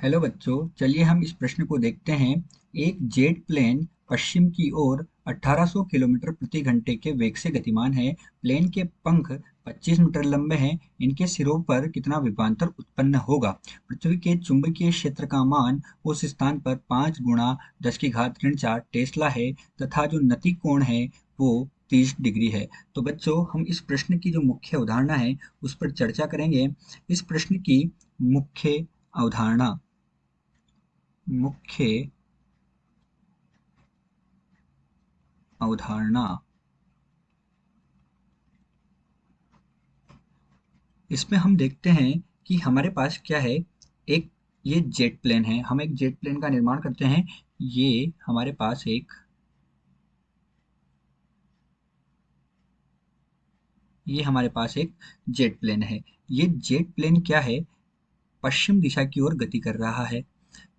Hello बच्चों, चलिए हम इस प्रश्न को देखते हैं। एक जेट प्लेन पश्चिम की ओर 1800 किलोमीटर प्रति घंटे के वेग से गतिमान है। प्लेन के पंख 25 मीटर लंबे हैं। इनके सिरों पर कितना विभवांतर उत्पन्न होगा? पृथ्वी के चुंबकीय क्षेत्र का मान उस स्थान पर 5 गुणा 10 की घात ऋण 4 टेस्ला है तथा जो नति कोण है वो 30 डिग्री है। तो बच्चों, हम इस प्रश्न की जो मुख्य अवधारणा है उस पर चर्चा करेंगे। इस प्रश्न की मुख्य अवधारणा मुख्य अवधारणा इसमें हम देखते हैं कि हमारे पास क्या है। एक ये जेट प्लेन है, हम एक जेट प्लेन का निर्माण करते हैं। ये हमारे पास एक ये हमारे पास एक जेट प्लेन है। ये जेट प्लेन क्या है, पश्चिम दिशा की ओर गति कर रहा है।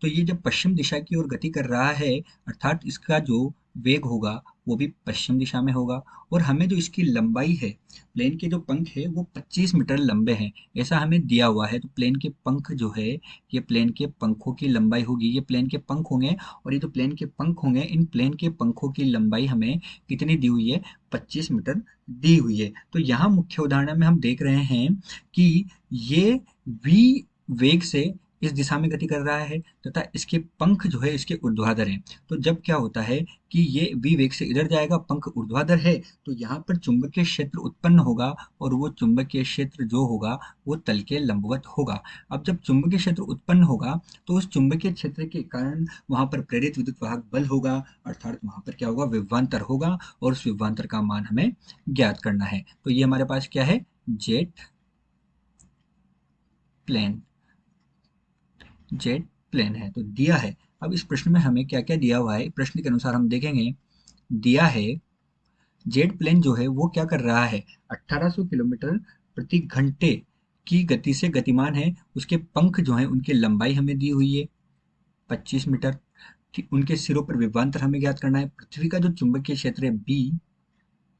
तो ये जब पश्चिम दिशा की ओर गति कर रहा है, अर्थात इसका जो वेग होगा वो भी पश्चिम दिशा में होगा। और हमें जो इसकी लंबाई है, प्लेन के जो पंख है वो 25 मीटर लंबे हैं, ऐसा हमें दिया हुआ है। तो प्लेन के पंख जो है, ये प्लेन के पंखों की लंबाई होगी। ये प्लेन के पंख होंगे और ये जो प्लेन के पंख होंगे, इन प्लेन के पंखों की लंबाई हमें कितनी दी हुई है? 25 मीटर दी हुई है। तो यहाँ मुख्य उदाहरण में हम देख रहे हैं कि ये v वेग से इस दिशा में गति कर रहा है तथा इसके पंख जो है इसके ऊर्ध्वाधर हैं। तो जब क्या होता है कि ये v वेग से इधर जाएगा, पंख ऊर्ध्वाधर है, तो यहाँ पर चुंबकीय क्षेत्र उत्पन्न होगा और वो चुंबकीय क्षेत्र जो होगा वो तल के लंबवत होगा। अब जब चुंबकीय क्षेत्र उत्पन्न होगा तो उस चुंबकीय क्षेत्र के कारण वहां पर प्रेरित विद्युत वाहक बल होगा, अर्थात वहां पर क्या होगा? विभवांतर होगा और उस विभवांतर का मान हमें ज्ञात करना है। तो ये हमारे पास क्या है? Jet plane. जेट प्लेन है तो दिया है। अब इस प्रश्न में हमें क्या क्या दिया हुआ है, प्रश्न के अनुसार हम देखेंगे। दिया है जेट प्लेन जो है वो क्या कर रहा है? 1800 किलोमीटर प्रति घंटे की गति से गतिमान है। उसके पंख जो हैं उनकी लंबाई हमें दी हुई है 25 मीटर। ठीक, उनके सिरों पर विभवांतर हमें ज्ञात करना है। पृथ्वी का जो चुंबकीय क्षेत्र है बी,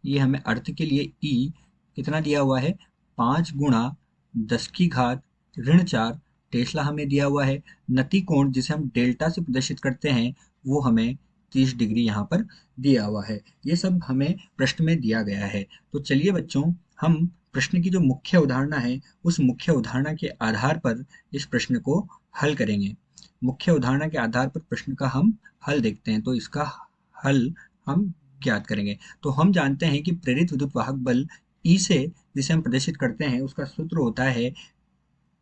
ये हमें अर्थ के लिए ई कितना दिया हुआ है? 5 गुणा 10 की घात ऋण 4 टेस्ला हमें दिया हुआ है। नति कोण जिसे हम डेल्टा से प्रदर्शित करते हैं वो हमें 30 डिग्री यहाँ पर दिया हुआ है। ये सब हमें प्रश्न में दिया गया है। तो चलिए बच्चों, हम प्रश्न की जो मुख्य अवधारणा है उस मुख्य अवधारणा के आधार पर इस प्रश्न को हल करेंगे। मुख्य अवधारणा के आधार पर प्रश्न का हम हल देखते हैं। तो इसका हल हम ज्ञात करेंगे। तो हम जानते हैं कि प्रेरित विद्युत वाहक बल ई से जिसे हम प्रदर्शित करते हैं उसका सूत्र होता है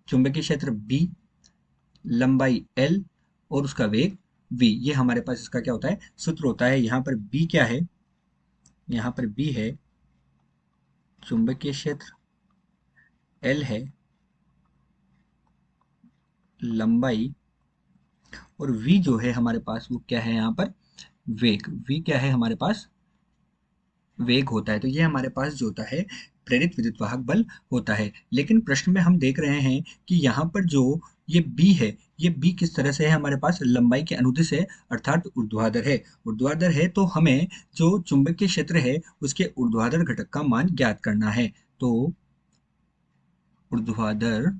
चुंबकीय क्षेत्र बी, लंबाई एल और उसका वेग वी। ये हमारे पास इसका क्या होता है? सूत्र होता है। यहाँ पर बी क्या है? यहाँ पर बी है चुंबकीय क्षेत्र, एल है लंबाई और वी जो है हमारे पास वो क्या है? यहाँ पर वेग। वी क्या है हमारे पास? वेग होता है। तो ये हमारे पास जो होता है प्रेरित विद्युत वाहक बल होता है। लेकिन प्रश्न में हम देख रहे हैं कि यहाँ पर जो ये बी है, ये बी किस तरह से है? हमारे पास लंबाई के अनुदिश है, अर्थात ऊर्ध्वाधर है। ऊर्ध्वाधर है तो हमें जो चुंबकीय क्षेत्र है उसके ऊर्ध्वाधर घटक का मान ज्ञात करना है। तो ऊर्ध्वाधर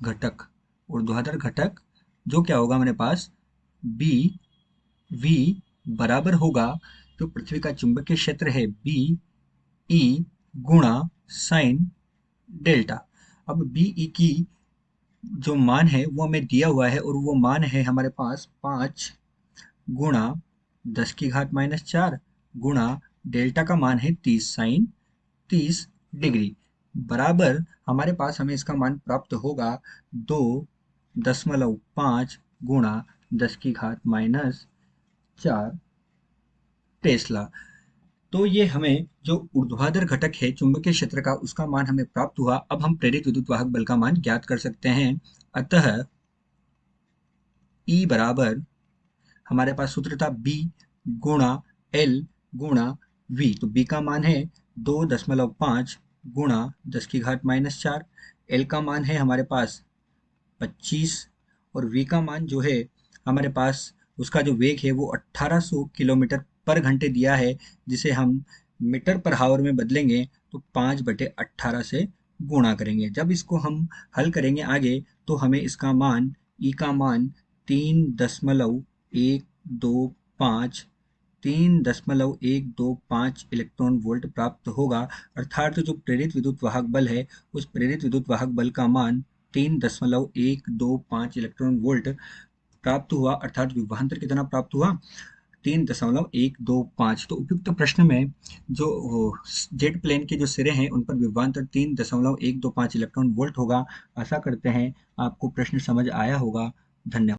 घटक, ऊर्ध्वाधर घटक जो क्या होगा हमारे पास? बी वी बराबर होगा जो पृथ्वी का चुंबकीय क्षेत्र है बी ई गुणा साइन डेल्टा। अब बी ई की जो मान है वो हमें दिया हुआ है और वो मान है हमारे पास 5 गुणा 10 की घात माइनस 4 गुणा डेल्टा का मान है 30 साइन 30 डिग्री बराबर हमारे पास हमें इसका मान प्राप्त होगा 2.5 गुणा 10 की घात माइनस 4 टेस्ला। तो ये हमें जो ऊर्ध्वाधर घटक है चुंबकीय क्षेत्र का उसका मान हमें प्राप्त हुआ। अब हम प्रेरित विद्युत वाहक बल का मान ज्ञात कर सकते हैं। अतः E बराबर हमारे पास सूत्र था बी गुणा एल गुणा वी। तो बी का मान है 2.5 गुणा 10 की घात माइनस 4। एल का मान है हमारे पास 25 और वी का मान जो है हमारे पास उसका जो वेग है वो 1800 किलोमीटर पर घंटे दिया है, जिसे हम मीटर पर हावर में बदलेंगे तो 5/18 से गुणा करेंगे। जब इसको हम हल करेंगे आगे तो हमें इसका मान ई का मान 3.125 3.125 इलेक्ट्रॉन वोल्ट प्राप्त होगा। अर्थात जो प्रेरित विद्युत वाहक बल है उस प्रेरित विद्युत वाहक बल का मान 3.125 इलेक्ट्रॉन वोल्ट प्राप्त हुआ। अर्थात विभवांतर कितना प्राप्त हुआ? 3.125। तो उपयुक्त प्रश्न में जो जेट प्लेन के जो सिरे हैं उन पर विभवांतर 3.125 इलेक्ट्रॉन वोल्ट होगा। आशा करते हैं आपको प्रश्न समझ आया होगा। धन्यवाद।